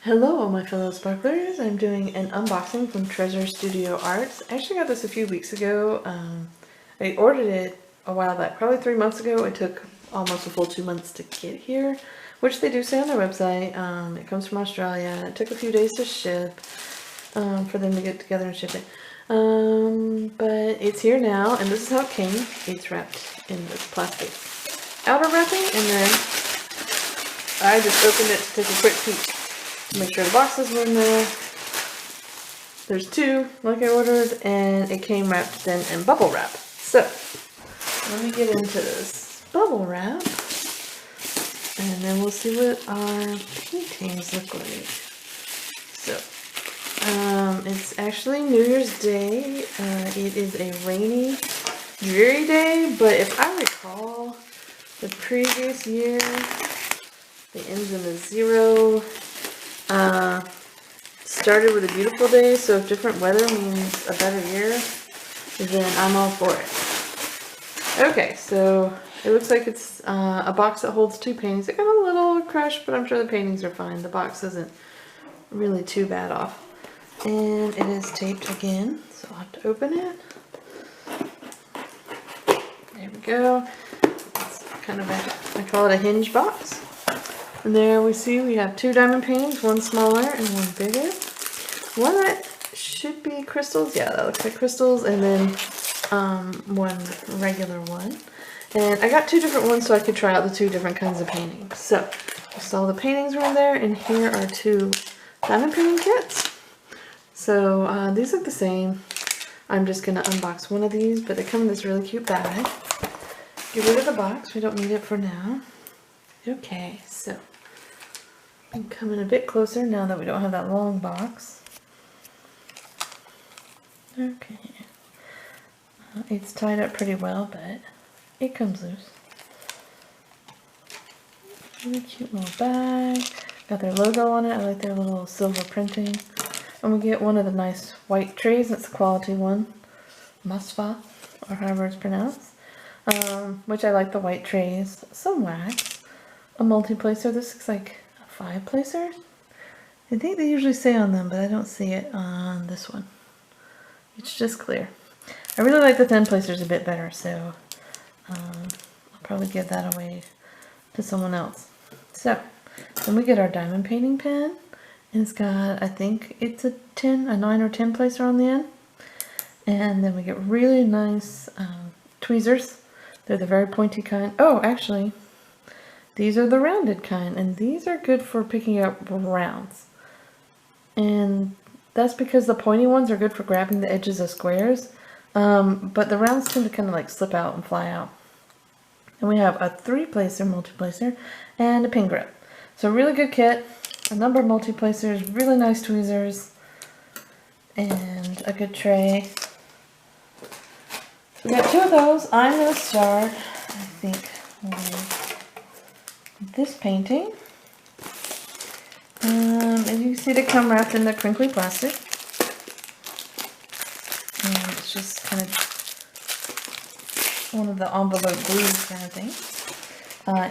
Hello all my fellow sparklers, I'm doing an unboxing from Treasure Studio Arts. I actually got this a few weeks ago. I ordered it a while back, probably 3 months ago. It took almost a full 2 months to get here, which they do say on their website. It comes from Australia. It took a few days to ship, for them to get together and ship it. But it's here now, and this is how it came. It's wrapped in this plastic outer wrapping, and then I just opened it to take a quick peek. Make sure the boxes were in there. There's two, like I ordered, and it came wrapped then in bubble wrap. So, let me get into this bubble wrap, and then we'll see what our paintings look like. So, it's actually New Year's Day. It is a rainy, dreary day, but if I recall, the previous year, the ends in a 0. Started with a beautiful day, so if different weather means a better year, then I'm all for it. Okay, so it looks like it's a box that holds 2 paintings. It got a little crushed, but I'm sure the paintings are fine. The box isn't really too bad off. And it is taped again, so I'll have to open it. There we go. It's kind of I call it a hinge box. And there we see we have 2 diamond paintings, one smaller and one bigger. One that should be crystals, yeah, that looks like crystals, and then one regular one. And I got 2 different ones so I could try out the 2 different kinds of paintings. So, just all the paintings were in there, and here are 2 diamond painting kits. So, these look the same. I'm just going to unbox one of these, but they come in this really cute bag. Get rid of the box, we don't need it for now. Okay, so I'm coming a bit closer now that we don't have that long box. Okay. It's tied up pretty well, but it comes loose. Really cute little bag. Got their logo on it. I like their little silver printing. And we get one of the nice white trays. It's a quality one. Masfa, or however it's pronounced. Which I like the white trays. Some wax. A multi-placer. This looks like a 5-placer. I think they usually say on them, but I don't see it on this one. It's just clear. I really like the thin placers a bit better, so I'll probably give that away to someone else. So, then we get our diamond painting pen, and it's got, I think it's a 9 or 10 placer on the end. And then we get really nice tweezers. They're the very pointy kind. Oh, actually, these are the rounded kind, and these are good for picking up rounds. And that's because the pointy ones are good for grabbing the edges of squares, but the rounds tend to kind of like slip out and fly out. And we have a 3-placer multi-placer and a pin grip. So really good kit, a number of multi-placers, really nice tweezers, and a good tray. We got 2 of those. I'm going to start, I think, with this painting. As you can see, they come wrapped in the crinkly plastic. And it's just kind of one of the envelope glues kind of thing.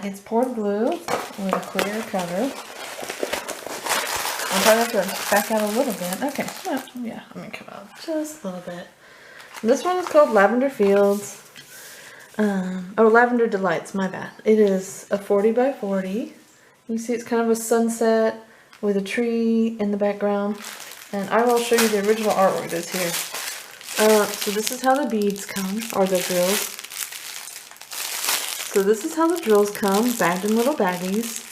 It's poured glue with a clear cover. I'll probably have to back out a little bit. Okay, well, yeah, I'm going to come out just a little bit. And this one is called Lavender Fields. Lavender Delights, my bad. It is a 40 by 40. You can see it's kind of a sunset with a tree in the background. And I will show you the original artwork that's here. So this is how the beads come, or the drills. So this is how the drills come, bagged in little baggies.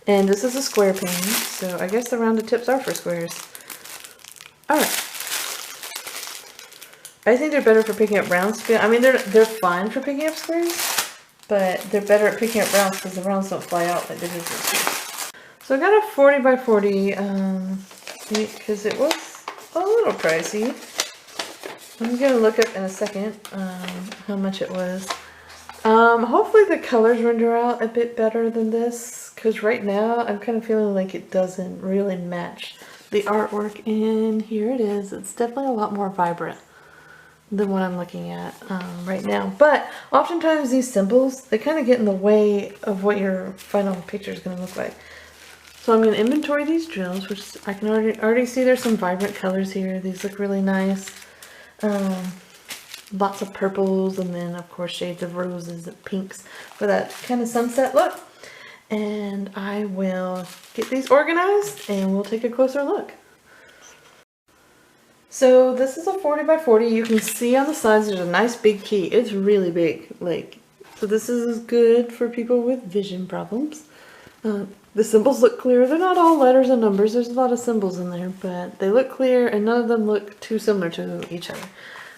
And this is a square painting, so I guess the rounded tips are for squares. Alright. I think they're better for picking up rounds. I mean, they're fine for picking up squares, but they're better at picking up rounds because the rounds don't fly out like they do for squares. So I got a 40 by 40 because it was a little pricey. I'm going to look up in a second how much it was. Hopefully the colors render out a bit better than this, because right now I'm kind of feeling like it doesn't really match the artwork. And here it is. It's definitely a lot more vibrant than what I'm looking at right now. But oftentimes these symbols, they kind of get in the way of what your final picture is going to look like. So I'm going to inventory these drills, which I can already see there's some vibrant colors here. These look really nice. Lots of purples, and then of course shades of roses and pinks for that kind of sunset look. And I will get these organized and we'll take a closer look. So this is a 40 by 40. You can see on the sides there's a nice big key. It's really big. So this is good for people with vision problems. The symbols look clear. They're not all letters and numbers. There's a lot of symbols in there, but they look clear and none of them look too similar to each other,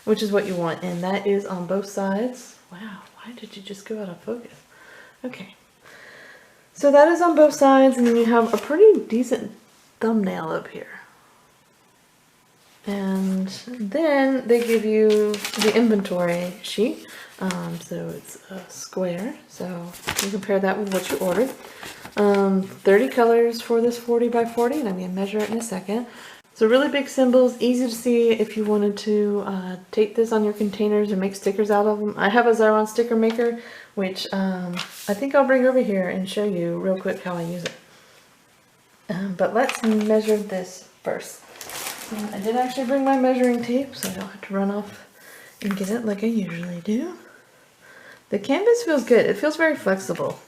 which is what you want. And that is on both sides. Wow, why did you just go out of focus? Okay. So that is on both sides, and then you have a pretty decent thumbnail up here. And then they give you the inventory sheet. So it's a square, so you compare that with what you ordered. 30 colors for this 40 by 40, and I'm going to measure it in a second. So really big symbols, easy to see if you wanted to tape this on your containers or make stickers out of them. I have a Xyron sticker maker, which I think I'll bring over here and show you real quick how I use it. But let's measure this first. And I did actually bring my measuring tape, so I don't have to run off and get it like I usually do. The canvas feels good. It feels very flexible.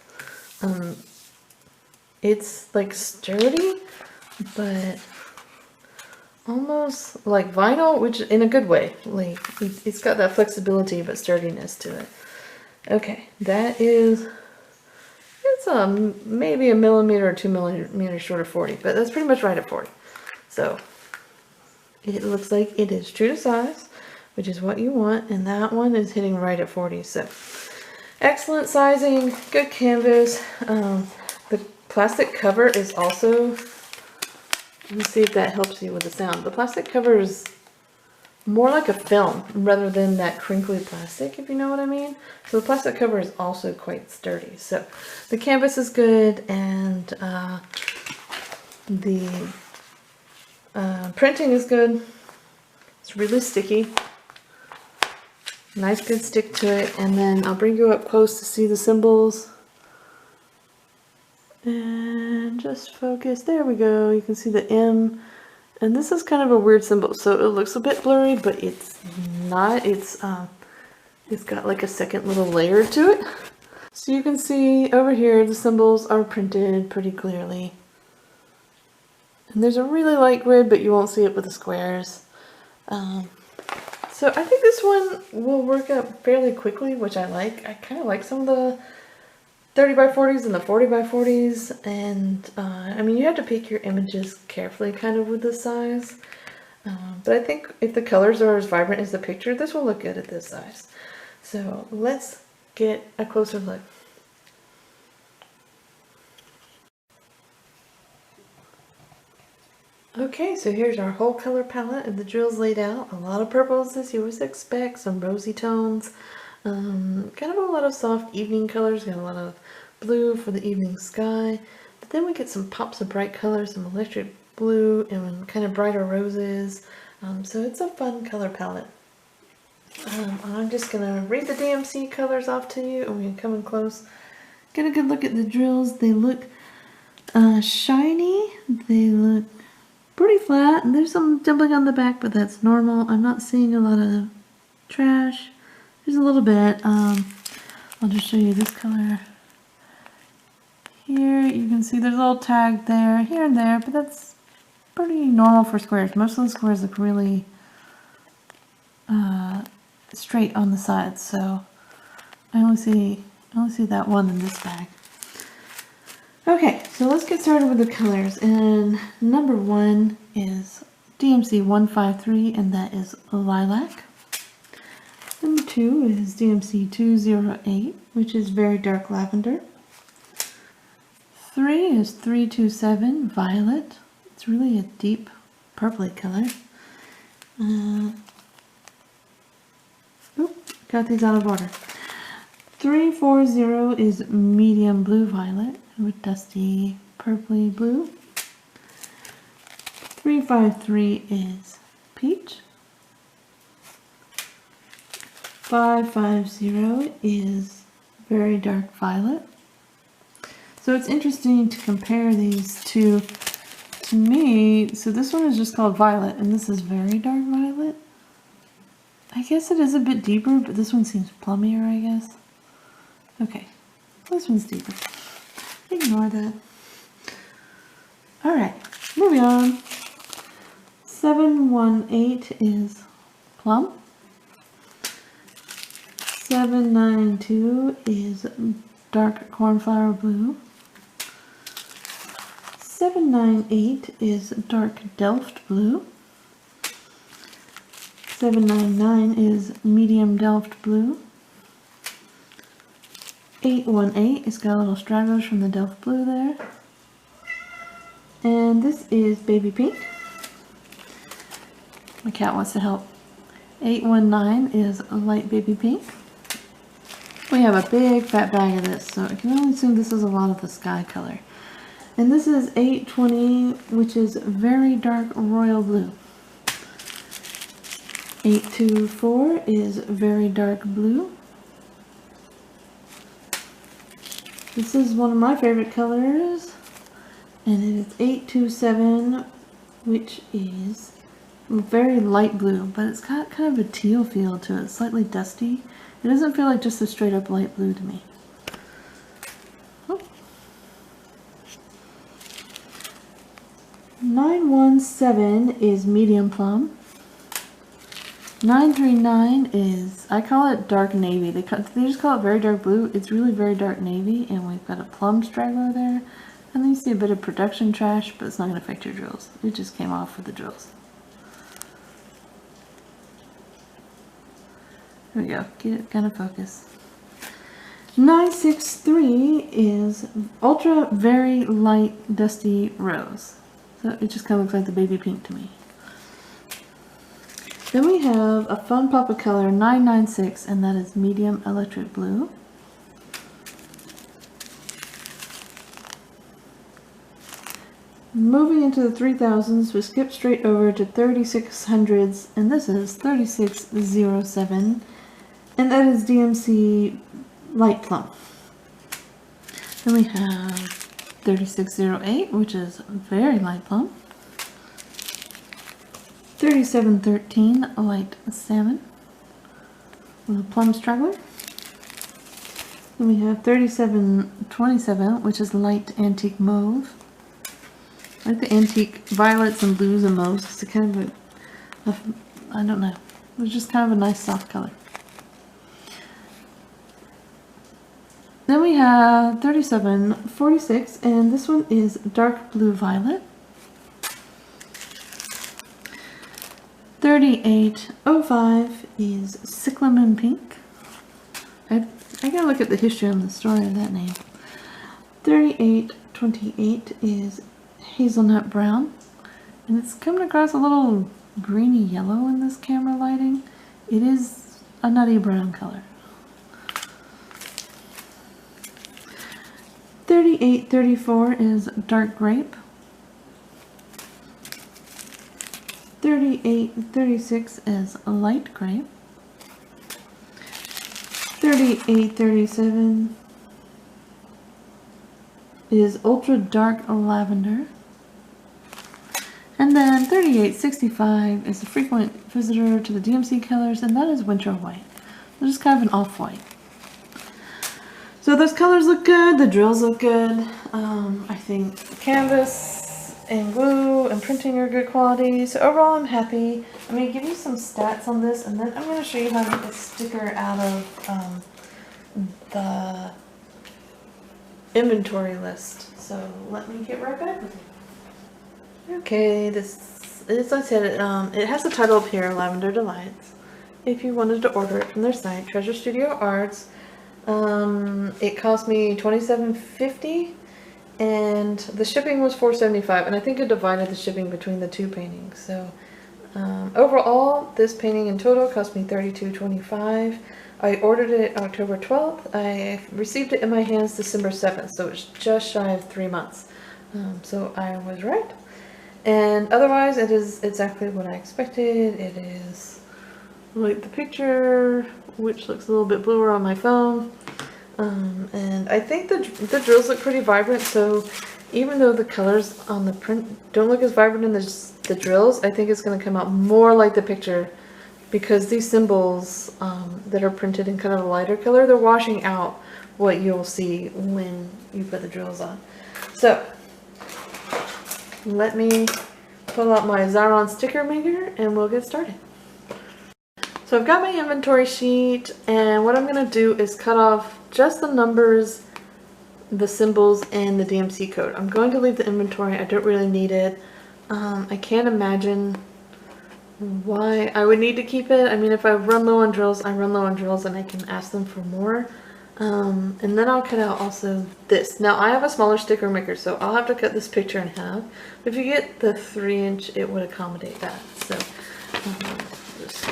It's like sturdy, but almost like vinyl, which in a good way. Like it's got that flexibility but sturdiness to it. Okay, that is, it's maybe a millimeter or 2 millimeters short of 40, but that's pretty much right at 40. So it looks like it is true to size, which is what you want, and that one is hitting right at 40. So excellent sizing, good canvas. The plastic cover is also, let me see if that helps you with the sound. The plastic cover is more like a film rather than that crinkly plastic, if you know what I mean. So the plastic cover is also quite sturdy. So the canvas is good, and the printing is good. It's really sticky. Nice good stick to it. And then I'll bring you up close to see the symbols. And just focus. There we go. You can see the M. And this is kind of a weird symbol, so it looks a bit blurry, but it's not. It's got like a second little layer to it. So you can see over here the symbols are printed pretty clearly. And there's a really light grid, but you won't see it with the squares. So I think this one will work up fairly quickly, which I like. I kind of like some of the 30 by 40s and the 40 by 40s, and I mean, you have to pick your images carefully kind of with the size, but I think if the colors are as vibrant as the picture, this will look good at this size. So let's get a closer look. Okay, so here's our whole color palette of the drills laid out. A lot of purples as you would expect, some rosy tones, kind of a lot of soft evening colors, got a lot of blue for the evening sky, but then we get some pops of bright colors, some electric blue and kind of brighter roses, so it's a fun color palette. I'm just gonna read the DMC colors off to you, and we can come in close, get a good look at the drills. They look shiny, they look pretty flat, and there's some dimpling on the back, but that's normal. I'm not seeing a lot of trash. There's a little bit. I'll just show you this color here. You can see there's a little tag there, here and there, but that's pretty normal for squares. Most of the squares look really straight on the sides, so I only see that one in this bag. Okay, so let's get started with the colors, and number 1 is DMC 153, and that is lilac. Number 2 is DMC 208, which is very dark lavender. 3 is 327, violet. It's really a deep purpley color. Got these out of order. 340 is medium blue violet with dusty purpley blue. 353 is peach. 550 is very dark violet. So it's interesting to compare these two. To me, so this one is just called Violet, and this is very dark violet. I guess it is a bit deeper, but this one seems plummier, I guess. Okay, this one's deeper. Ignore that. Alright, moving on. 718 is plum. 792 is dark cornflower blue. 798 is dark Delft blue. 799 is medium Delft blue. 818 is got little stragglers from the Delft blue there. And this is baby pink. My cat wants to help. 819 is a light baby pink. We have a big fat bag of this, so I can only assume this is a lot of the sky color. And this is 820, which is very dark royal blue. 824 is very dark blue. This is one of my favorite colors. And it is 827, which is very light blue, but it's got kind of a teal feel to it, slightly dusty. It doesn't feel like just a straight up light blue to me. Oh. 917 is medium plum. 939 is, I call it dark navy. They just call it very dark blue. It's really very dark navy, and we've got a plum straggler there. And then you see a bit of production trash, but it's not going to affect your drills. It just came off with the drills. There we go. Get it kind of focus. 963 is ultra very light dusty rose. So it just kind of looks like the baby pink to me. Then we have a fun pop of color, 996, and that is medium electric blue. Moving into the 3000s, we skip straight over to 3600s, and this is 3607, and that is DMC light plum. Then we have 3608, which is very light plum. 3713, light salmon with a plum straggler. Then we have 3727, which is light antique mauve. I like the antique violets and blues and mauves because it's kind of I don't know, it's just kind of a nice soft color. Then we have 3746, and this one is dark blue violet. 3805 is cyclamen pink. I gotta look at the history on the story of that name. 3828 is hazelnut brown, and it's coming across a little greeny yellow in this camera lighting. It is a nutty brown color. 3834 is dark grape. 3836 is light grape. 3837 is ultra dark lavender. And then 3865 is a frequent visitor to the DMC colors, and that is winter white. So just kind of an off-white. So those colors look good, the drills look good. I think the canvas and glue and printing are good quality. So overall I'm happy. I'm going to give you some stats on this, and then I'm going to show you how to get a sticker out of the inventory list. So let me get right back with you. Okay, this, as I said, it has the title up here, Lavender Delights. If you wanted to order it from their site, Treasure Studio Arts, it cost me $27.50, and the shipping was $4.75, and I think I divided the shipping between the two paintings. So overall, this painting in total cost me $32.25. I ordered it October 12th. I received it in my hands December 7th, so it's just shy of 3 months. So I was right. And otherwise, it is exactly what I expected. It is like the picture, which looks a little bit bluer on my phone. And I think the drills look pretty vibrant, so even though the colors on the print don't look as vibrant in the drills, I think it's going to come out more like the picture, because these symbols that are printed in kind of a lighter color, they're washing out what you'll see when you put the drills on. So let me pull out my Xyron sticker maker and we'll get started. So I've got my inventory sheet, and what I'm going to do is cut off just the numbers, the symbols, and the DMC code. I'm going to leave the inventory. I don't really need it. I can't imagine why I would need to keep it. I mean, if I run low on drills, I run low on drills and I can ask them for more. And then I'll cut out also this. Now I have a smaller sticker maker, so I'll have to cut this picture in half. If you get the 3-inch, it would accommodate that. So just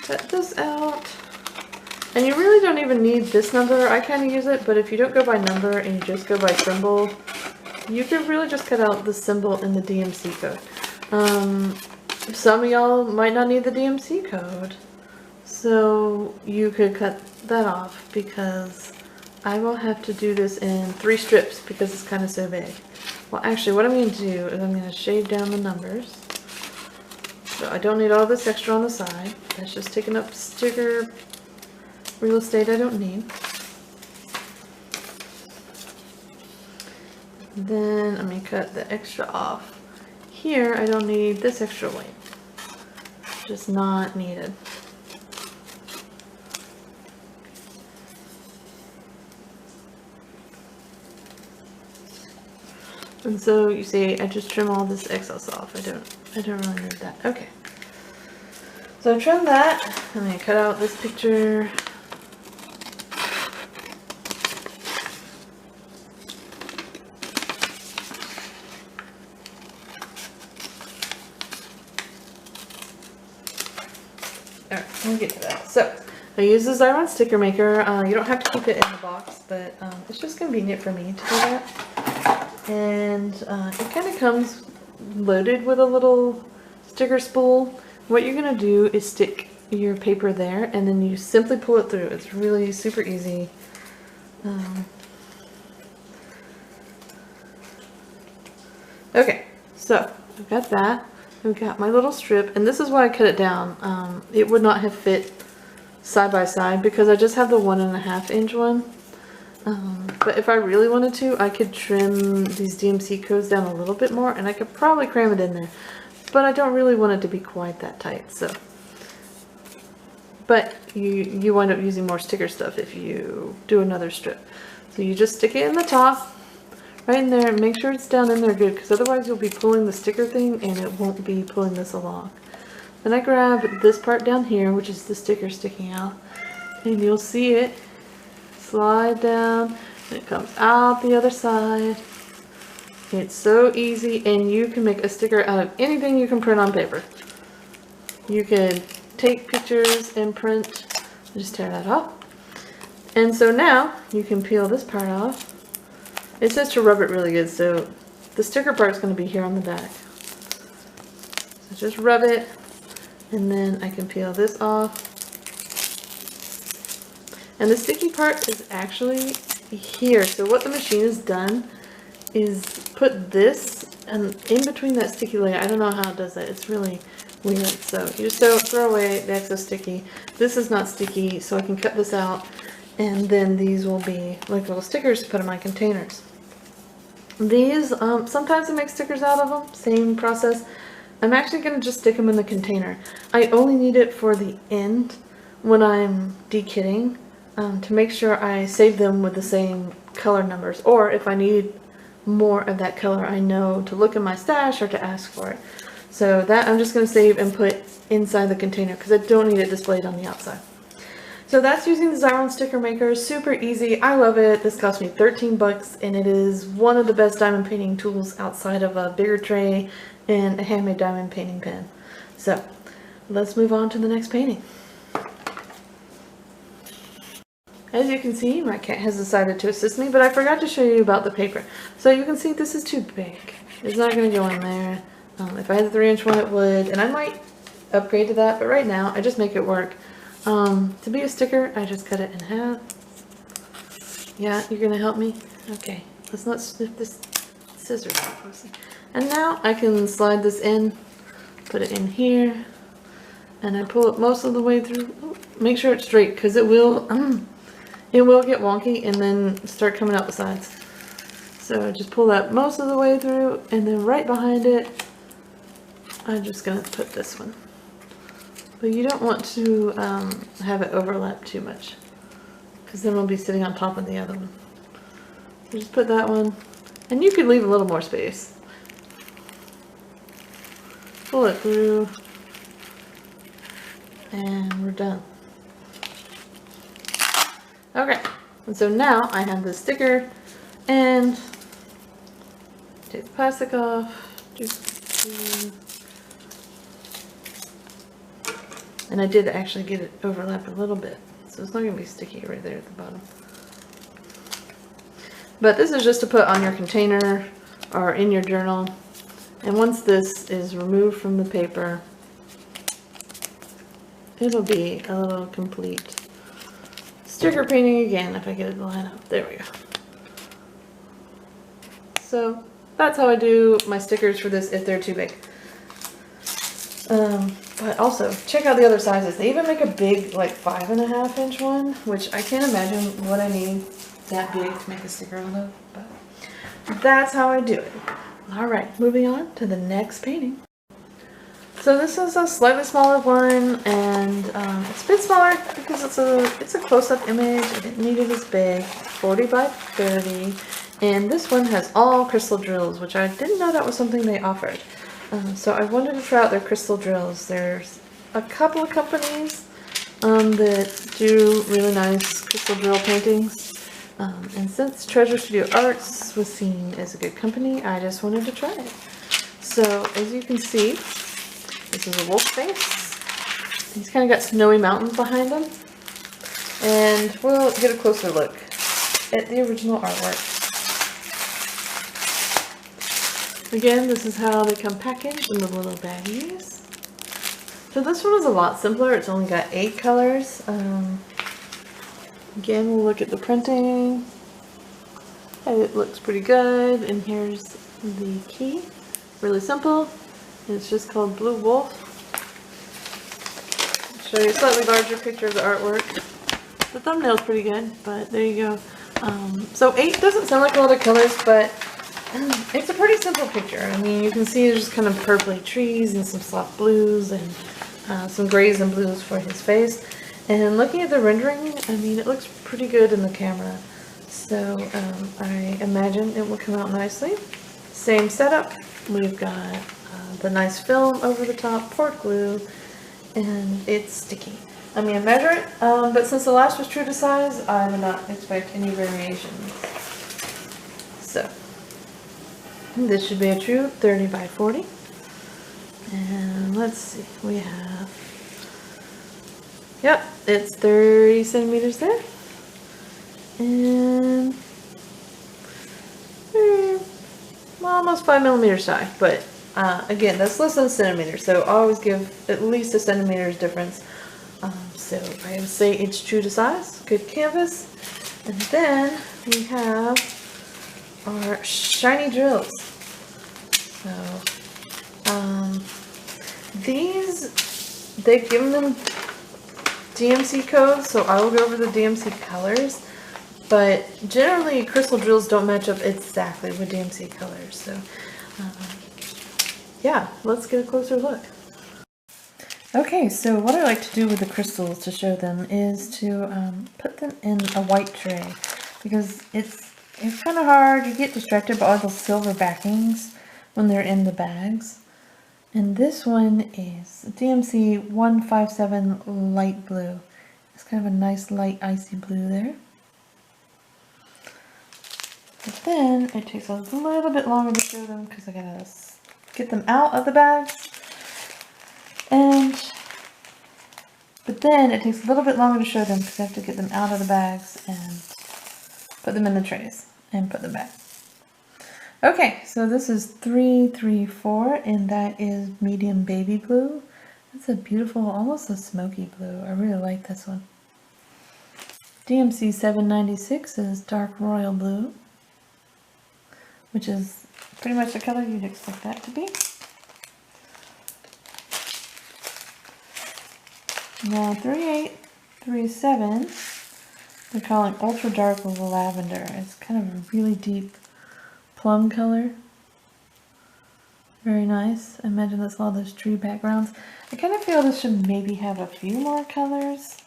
cut this out. And you really don't even need this number. I kind of use it, but if you don't go by number and you just go by symbol, you could really just cut out the symbol and the DMC code. Some of y'all might not need the DMC code, so you could cut that off, because I will have to do this in 3 strips because it's kind of so big. Well, actually what I'm going to do is I'm going to shade down the numbers. So I don't need all this extra on the side. That's just taking up sticker real estate I don't need. Then I'm going to cut the extra off. Here I don't need this extra weight. Just not needed. And so you see, I just trim all this excess off. I don't really need that. Okay. So I trim that. I'm going to cut out this picture. Alright, we'll get to that. So I use the Xyron sticker maker. You don't have to keep it in the box, but it's just convenient for me to do that. And it kind of comes loaded with a little sticker spool. What you're going to do is stick your paper there, and then you simply pull it through. It's really super easy. Okay, so I've got that. I've got my little strip, and this is why I cut it down. It would not have fit side by side because I just have the 1.5-inch one. But if I really wanted to, I could trim these DMC codes down a little bit more, and I could probably cram it in there. But I don't really want it to be quite that tight, so. But you wind up using more sticker stuff if you do another strip. So you just stick it in the top, right in there, and make sure it's down in there good, because otherwise you'll be pulling the sticker thing and it won't be pulling this along. Then I grab this part down here, which is the sticker sticking out, and you'll see it slide down, and it comes out the other side. It's so easy, and you can make a sticker out of anything you can print on paper. You can take pictures and print, just tear that off. And so now you can peel this part off. It says to rub it really good, so the sticker part is going to be here on the back. So just rub it, and then I can peel this off. And the sticky part is actually here. So what the machine has done is put this and in between that sticky layer. I don't know how it does that. It's really weird. So you just throw away the excess sticky. This is not sticky, so I can cut this out. And then these will be like little stickers to put in my containers. These, sometimes I make stickers out of them. Same process. I'm actually going to just stick them in the container. I only need it for the end when I'm dekitting. To make sure I save them with the same color numbers, or if I need more of that color, I know to look in my stash or to ask for it. So that I'm just going to save and put inside the container because I don't need it displayed on the outside. So that's using the Xyron sticker maker. Super easy. I love it. This cost me 13 bucks, and it is one of the best diamond painting tools outside of a bigger tray and a handmade diamond painting pen. So let's move on to the next painting. As you can see, my cat has decided to assist me, but I forgot to show you about the paper. So you can see this is too big. It's not going to go in there. If I had the 3-inch one, it would, and I might upgrade to that, but right now I just make it work. To be a sticker, I just cut it in half. Yeah, you're gonna help me? Okay, let's not snip this scissors too closely. And now I can slide this in, put it in here, and I pull it most of the way through. Oh, make sure it's straight, because it will get wonky and then start coming out the sides. So just pull that most of the way through, and then right behind it, I'm just gonna put this one. But you don't want to have it overlap too much, because then we'll be sitting on top of the other one. So just put that one, and you could leave a little more space. Pull it through, and we're done. Okay, and so now I have this sticker, and take the plastic off, and I did actually get it overlap a little bit, so it's not going to be sticky right there at the bottom. But this is just to put on your container or in your journal, and once this is removed from the paper, it'll be a little complete sticker painting again if I get it to line up. There we go. So that's how I do my stickers for this if they're too big. But also, check out the other sizes. They even make a big, like 5.5 inch one, which I can't imagine what I need that big to make a sticker out of, but that's how I do it. Alright, moving on to the next painting. So this is a slightly smaller one, and it's a bit smaller because it's a close-up image. I didn't need it as big, 40 by 30, and this one has all crystal drills, which I didn't know that was something they offered. So I wanted to try out their crystal drills. There's a couple of companies that do really nice crystal drill paintings, and since Treasure Studio Arts was seen as a good company, I just wanted to try it. So as you can see, this is a wolf face. He's kind of got snowy mountains behind him, and we'll get a closer look at the original artwork. Again, this is how they come packaged in the little baggies. So this one is a lot simpler. It's only got 8 colors. Again, we'll look at the printing. It looks pretty good. And here's the key. Really simple. It's just called Blue Wolf. I'll show you a slightly larger picture of the artwork. The thumbnail's pretty good, but there you go. So 8 doesn't sound like a lot of colors, but it's a pretty simple picture. I mean, you can see there's just kind of purpley trees and some soft blues and some grays and blues for his face. And looking at the rendering, I mean, it looks pretty good in the camera. So I imagine it will come out nicely. Same setup. We've got the nice film over the top, poured glue, and it's sticky. I'm going to measure it, but since the last was true to size, I would not expect any variations. So this should be a true 30 by 40. And let's see, we have, yep, it's 30 centimeters there. And almost 5 millimeters high, but again, that's less than a centimeter, so I always give at least a centimeter's difference. So I would say it's true to size, good canvas. And then we have our shiny drills. So these, they've given them DMC codes, so I will go over the DMC colors, but generally crystal drills don't match up exactly with DMC colors. So yeah, let's get a closer look. Okay, so what I like to do with the crystals to show them is to put them in a white tray, because it's kind of hard. You get distracted by all those silver backings when they're in the bags. And this one is DMC 157 light blue. It's kind of a nice light icy blue there. But then it takes a little bit longer to show them because I gotta get them out of the bags. But then it takes a little bit longer to show them because I have to get them out of the bags and put them in the trays and put them back. Okay, so this is 334, and that is medium baby blue. That's a beautiful, almost a smoky blue. I really like this one. DMC 796 is dark royal blue, which is pretty much the color you'd expect that to be. Now 3837, they're calling ultra dark lavender. It's kind of a really deep plum color. Very nice. I imagine that's all those tree backgrounds. I kind of feel this should maybe have a few more colors,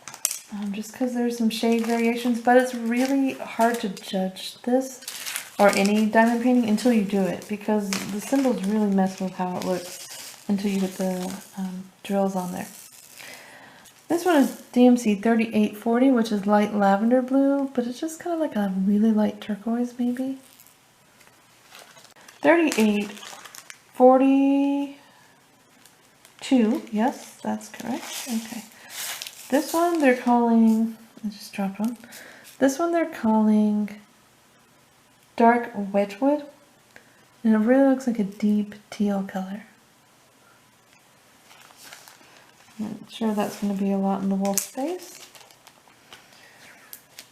just because there's some shade variations, but it's really hard to judge this or any diamond painting until you do it, because the symbols really mess with how it looks until you get the drills on there. This one is DMC 3840, which is light lavender blue, but it's just kind of like a really light turquoise maybe. 3842, yes, that's correct. Okay. This one they're calling, I just dropped one. This one they're calling dark Wedgwood, and it really looks like a deep teal color. I'm sure that's going to be a lot in the wolf space.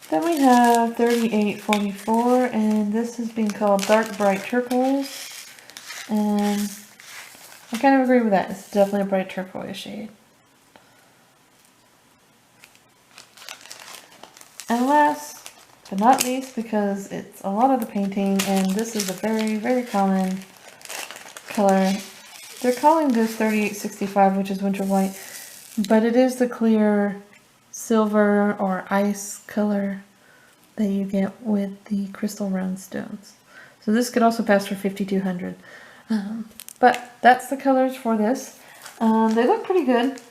Then we have 3844, and this is being called dark bright turquoise, and I kind of agree with that. It's definitely a bright turquoise shade. And last but not least, because it's a lot of the painting, and this is a very, very common color, they're calling this 3865, which is winter white, but it is the clear silver or ice color that you get with the crystal rhinestones. So this could also pass for 5200. But that's the colors for this. They look pretty good.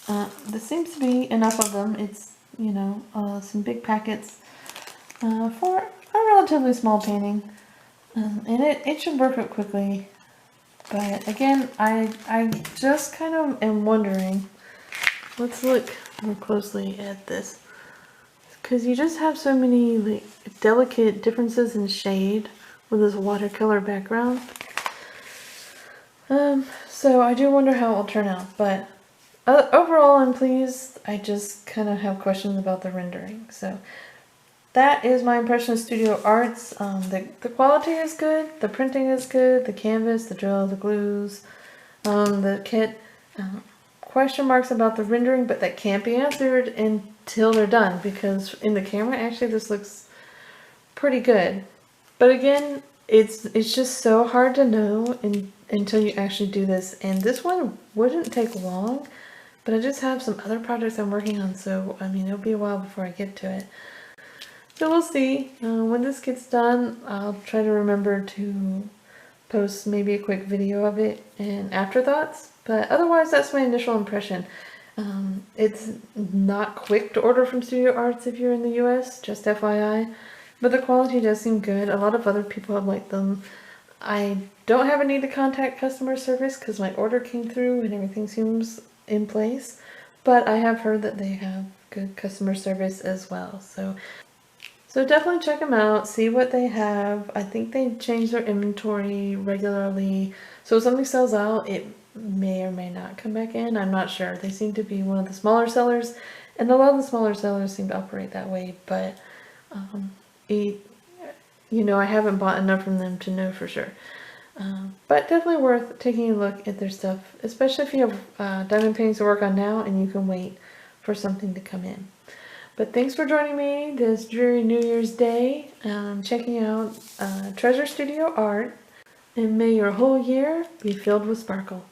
There seems to be enough of them. It's, you know, some big packets for a relatively small painting. And it should work out quickly. But again, I just kind of am wondering, let's look more closely at this, because you just have so many like delicate differences in shade with this watercolor background. So I do wonder how it will turn out, but overall I'm pleased. I just kind of have questions about the rendering. So that is my impression of Studio Arts. The quality is good, the printing is good, the canvas, the drill, the glues, the kit. Question marks about the rendering, but that can't be answered until they're done, because in the camera actually this looks pretty good. But again, it's just so hard to know until you actually do this, and this one wouldn't take long, but I just have some other projects I'm working on, so I mean it'll be a while before I get to it. So we'll see. When this gets done, I'll try to remember to post maybe a quick video of it and afterthoughts, but otherwise that's my initial impression. It's not quick to order from Studio Arts if you're in the US, just FYI, but the quality does seem good. A lot of other people have liked them. I don't have a need to contact customer service because my order came through and everything seems in place, but I have heard that they have good customer service as well. So definitely check them out, see what they have. I think they change their inventory regularly, so if something sells out, it may or may not come back in. I'm not sure. They seem to be one of the smaller sellers, and a lot of the smaller sellers seem to operate that way, but you know, I haven't bought enough from them to know for sure. But definitely worth taking a look at their stuff, especially if you have diamond paintings to work on now and you can wait for something to come in. But thanks for joining me this dreary New Year's Day, checking out Treasure Studio Art, and may your whole year be filled with sparkle.